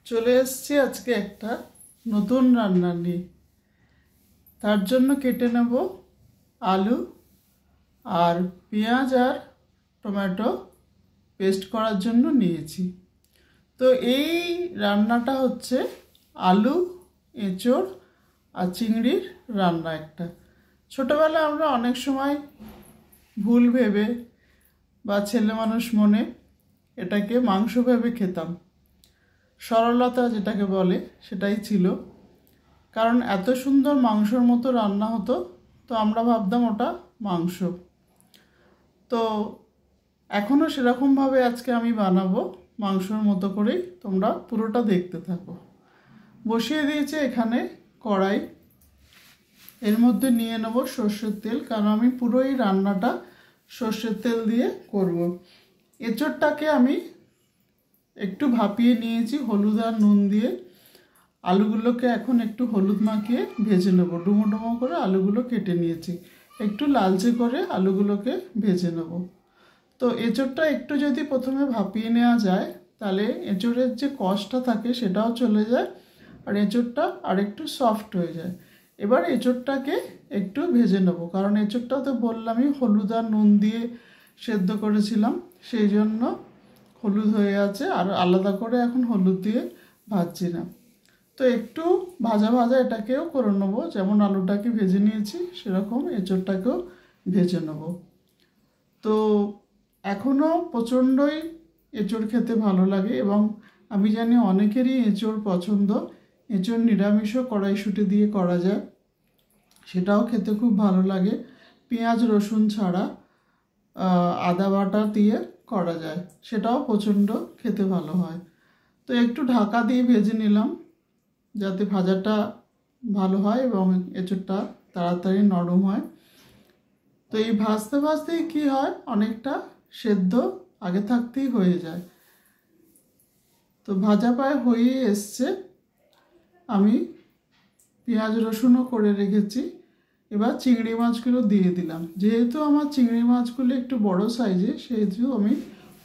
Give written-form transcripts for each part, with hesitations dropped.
চলে এসেছি আজকে একটা নতুন রান্না নিয়ে। তার জন্য কেটে নেব আলু আর পেঁয়াজ আর টমেটো পেস্ট করার জন্য নিয়েছি। তো এই রান্নাটা হচ্ছে আলু, এঁচোড় আর চিংড়ির রান্না। একটা ছোটোবেলায় আমরা অনেক সময় ভুল ভেবে বা ছেলে মানুষ মনে এটাকে মাংস ভেবে খেতাম। সরলতা যেটাকে বলে সেটাই ছিল, কারণ এত সুন্দর মাংসর মতো রান্না হতো, তো আমরা ভাবতাম ওটা মাংস। তো এখনও সেরকমভাবে আজকে আমি বানাবো মাংসর মতো করেই, তোমরা পুরোটা দেখতে থাকো। বসিয়ে দিয়েছে এখানে কড়াই, এর মধ্যে নিয়ে নেব সর্ষের তেল, কারণ আমি পুরো এই রান্নাটা সর্ষের তেল দিয়ে করব। এঁচোড়টাকে আমি একটু ভাপিয়ে নিয়েছি হলুদ আর নুন দিয়ে। আলুগুলোকে এখন একটু হলুদ মাখিয়ে ভেজে নেব। ডুমো ডুমো করে আলুগুলো কেটে নিয়েছি, একটু লালচে করে আলুগুলোকে ভেজে নেব। তো এঁচোড়টা একটু যদি প্রথমে ভাপিয়ে নেওয়া যায়, তাহলে এঁচোড়ের যে কষটা থাকে সেটাও চলে যায়, আর এঁচোড়টা আর একটু সফট হয়ে যায়। এবার এঁচোড়টাকে একটু ভেজে নেব, কারণ এঁচোড়টা তো বললামই হলুদ আর নুন দিয়ে সেদ্ধ করেছিলাম, সেই জন্য হলুদ হয়ে আছে, আর আলাদা করে এখন হলুদ দিয়ে ভাজছি না। তো একটু ভাজা ভাজা এটাকেও করে নেবো, যেমন আলুটাকে ভেজে নিয়েছি সেরকম এঁচোড়টাকেও ভেজে নেব। তো এখনও প্রচণ্ডই এঁচোড় খেতে ভালো লাগে, এবং আমি জানি অনেকেরই এঁচোড় পছন্দ। এঁচোড় নিরামিষও কড়াইশুঁটি দিয়ে করা যায়, সেটাও খেতে খুব ভালো লাগে। পেঁয়াজ রসুন ছাড়া আদা বাটা দিয়ে করা যায়, সেটাও প্রচণ্ড খেতে ভালো হয়। তো একটু ঢাকা দিয়ে ভেজে নিলাম, যাতে ভাজাটা ভালো হয় এবং এঁচোড়টা তাড়াতাড়ি নরম হয়। তো এই ভাজতে ভাজতেই কী হয়, অনেকটা সেদ্ধ আগে থাকতেই হয়ে যায়। তো ভাজা প্রায় হয়ে এসছে, আমি পেঁয়াজ রসুনও করে রেখেছি। এবার চিংড়ি মাছগুলো দিয়ে দিলাম। যেহেতু আমার চিংড়ি মাছগুলো একটু বড় সাইজে, সেহেতু আমি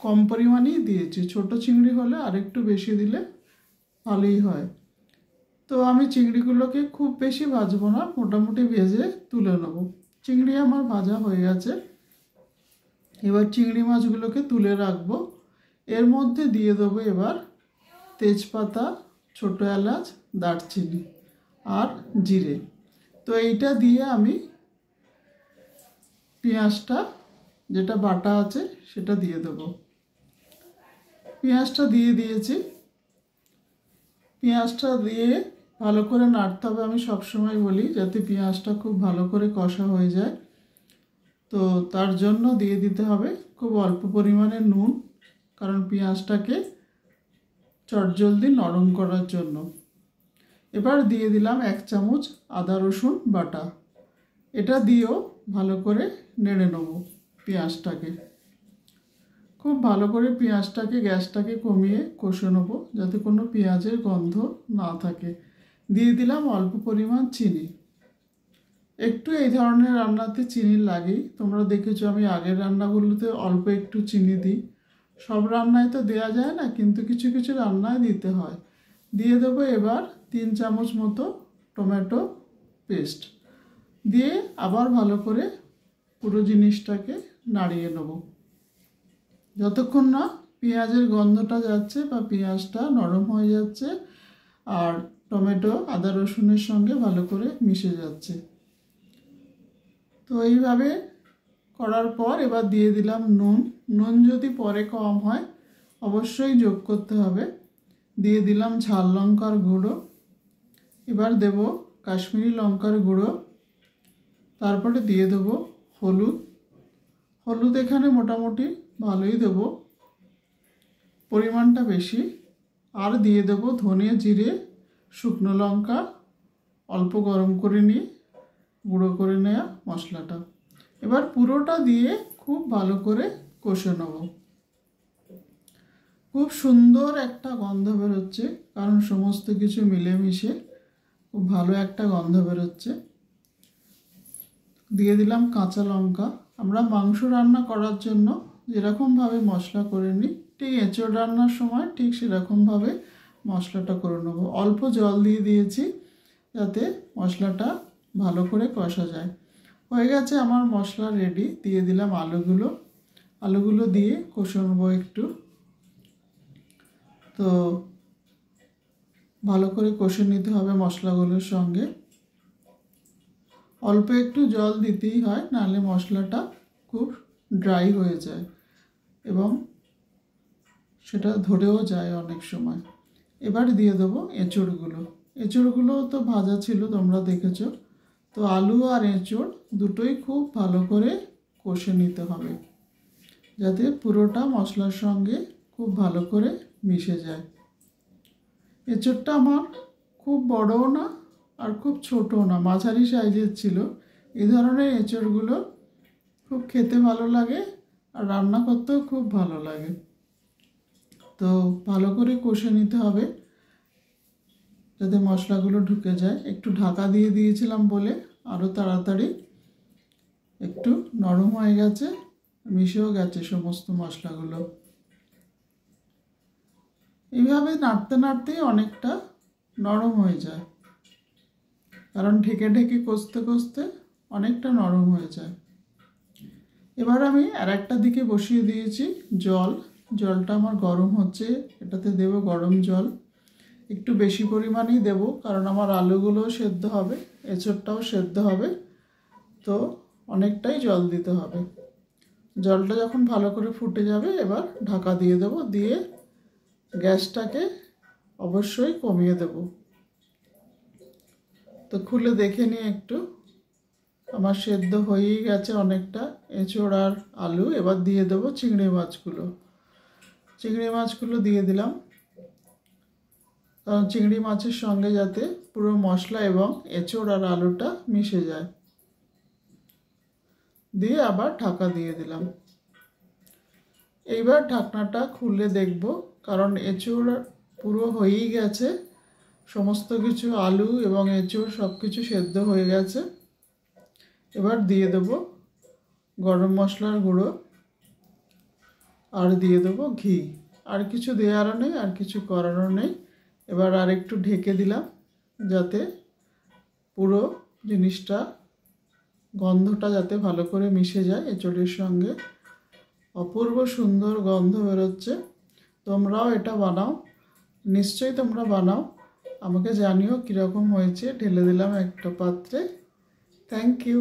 কম পরিমাণেই দিয়েছি। ছোট চিংড়ি হলে আরেকটু বেশি দিলে ভালোই হয়। তো আমি চিংড়িগুলোকে খুব বেশি ভাজবো না, মোটামুটি ভেজে তুলে নেব। চিংড়ি আমার ভাজা হয়ে গেছে, এবার চিংড়ি মাছগুলোকে তুলে রাখবো। এর মধ্যে দিয়ে দেবো এবার তেজপাতা, ছোটো এলাচ, দারচিনি আর জিরে। তো এইটা দিয়ে আমি পেঁয়াজটা যেটা বাটা আছে সেটা দিয়ে দেবো। পেঁয়াজটা দিয়ে দিয়েছি। পেঁয়াজটা দিয়ে ভালো করে নাড়তে হবে। আমি সবসময় বলি যাতে পেঁয়াজটা খুব ভালো করে কষা হয়ে যায়, তো তার জন্য দিয়ে দিতে হবে খুব অল্প পরিমাণে নুন, কারণ পেঁয়াজটাকে চটজলদি নরম করার জন্য। এবার দিয়ে দিলাম 1 চামচ আদা রসুন বাটা। এটা দিয়েও ভালো করে নেড়ে নেব পেঁয়াজটাকে। খুব ভালো করে পেঁয়াজটাকে, গ্যাসটাকে কমিয়ে কষে নেব, যাতে কোনো পেঁয়াজের গন্ধ না থাকে। দিয়ে দিলাম অল্প পরিমাণ চিনি। একটু এই ধরনের রান্নাতে চিনি লাগেই, তোমরা দেখেছো আমি আগের রান্নাগুলোতে অল্প একটু চিনি দিই। সব রান্নায় তো দেওয়া যায় না, কিন্তু কিছু কিছু রান্নায় দিতে হয়। দিয়ে দেবো এবার 3 চামচ মতো টমেটো পেস্ট দিয়ে আবার ভালো করে পুরো জিনিসটাকে নাড়িয়ে নেব, যতক্ষণ না পেঁয়াজের গন্ধটা যাচ্ছে বা পেঁয়াজটা নরম হয়ে যাচ্ছে আর টমেটো আদা রসুনের সঙ্গে ভালো করে মিশে যাচ্ছে। তো এইভাবে করার পর এবার দিয়ে দিলাম নুন। নুন যদি পরে কম হয় অবশ্যই যোগ করতে হবে। দিয়ে দিলাম ঝাল লঙ্কার গুঁড়ো। এবার দেব কাশ্মীরি লঙ্কার গুঁড়ো। তারপরে দিয়ে দেব হলুদ। হলুদ এখানে মোটামুটি ভালোই দেব, পরিমাণটা বেশি। আর দিয়ে দেব ধনে, জিরে, শুকনো লঙ্কা অল্প গরম করে নিয়ে গুঁড়ো করে নেওয়া মশলাটা। এবার পুরোটা দিয়ে খুব ভালো করে কষে নেব। খুব সুন্দর একটা গন্ধ বেরোচ্ছে, কারণ সমস্ত কিছু মিলেমিশে খুব ভালো একটা গন্ধ বেরোচ্ছে। দিয়ে দিলাম কাঁচা লঙ্কা। আমরা মাংস রান্না করার জন্য যেরকমভাবে মশলা করে নিই, ঠিক এঁচোড় রান্নার সময় ঠিক সেরকমভাবে মশলাটা করে নেব। অল্প জল দিয়ে দিয়েছি যাতে মশলাটা ভালো করে কষা যায়। হয়ে গেছে আমার মশলা রেডি। দিয়ে দিলাম আলুগুলো দিয়ে কষে নেব একটু। তো ভালো করে কষে নিতে হবে মশলাগুলোর সঙ্গে। অল্প একটু জল দিতেই হয়, নাহলে মশলাটা খুব ড্রাই হয়ে যায় এবং সেটা ধরেও যায় অনেক সময়। এবার দিয়ে দেবো এঁচড়গুলো তো ভাজা ছিল, তোমরা দেখেছো। তো আলু আর এঁচড় দুটোই খুব ভালো করে কষে নিতে হবে যাতে পুরোটা মশলার সঙ্গে খুব ভালো করে মিশে যায়। এঁচড়টা আমার খুব বড়ও না আর খুব ছোটও না, মাঝারি সাইজের ছিল। এই ধরনের এঁচড়গুলো খুব খেতে ভালো লাগে আর রান্না করতেও খুব ভালো লাগে। তো ভালো করে কষে নিতে হবে যাতে মশলাগুলো ঢুকে যায়। একটু ঢাকা দিয়ে দিয়েছিলাম বলে আরও তাড়াতাড়ি একটু নরম হয়ে গেছে, মিশেও গেছে সমস্ত মশলাগুলো। এইভাবে নাড়তে নাড়তেই অনেকটা নরম হয়ে যায়, কারণ ঢেকে ঢেকে কষতে কষতে অনেকটা নরম হয়ে যায়। এবার আমি আর একটা দিকে বসিয়ে দিয়েছি জলটা আমার গরম হচ্ছে। এটাতে দেব গরম জল, একটু বেশি পরিমাণেই দেব, কারণ আমার আলুগুলোও সেদ্ধ হবে, এঁচড়টাও সেদ্ধ হবে। তো অনেকটাই জল দিতে হবে। জলটা যখন ভালো করে ফুটে যাবে এবার ঢাকা দিয়ে দেব, দিয়ে গ্যাসটাকে অবশ্যই কমিয়ে দেব। তো খুলে দেখে নিয়ে একটু, আমার সেদ্ধ হয়েই গেছে অনেকটা এঁচড় আর আলু। এবার দিয়ে দেবো চিংড়ি মাছগুলো দিয়ে দিলাম, কারণ চিংড়ি মাছের সঙ্গে যাতে পুরো মশলা এবং এঁচড় আর আলুটা মিশে যায়। দিয়ে আবার ঢাকা দিয়ে দিলাম। এইবার ঢাকনাটা খুলে দেখব, কারণ এঁচড় পুরো হয়েই গেছে, সমস্ত কিছু আলু এবং এঁচড় সব কিছু সেদ্ধ হয়ে গেছে। এবার দিয়ে দেব গরম মশলার গুঁড়ো আর দিয়ে দেবো ঘি। আর কিছু দেওয়ারও নেই, আর কিছু করারও নেই। এবার আর একটু ঢেকে দিলাম যাতে পুরো জিনিসটা, গন্ধটা যাতে ভালো করে মিশে যায় এঁচড়ের সঙ্গে। অপূর্ব সুন্দর গন্ধ বেরোচ্ছে। তোমরাও এটা বানাও, নিশ্চয়ই তোমরা বানাও, আমাকে জানিও কীরকম হয়েছে। ঢেলে দিলাম একটা পাত্রে। Thank you.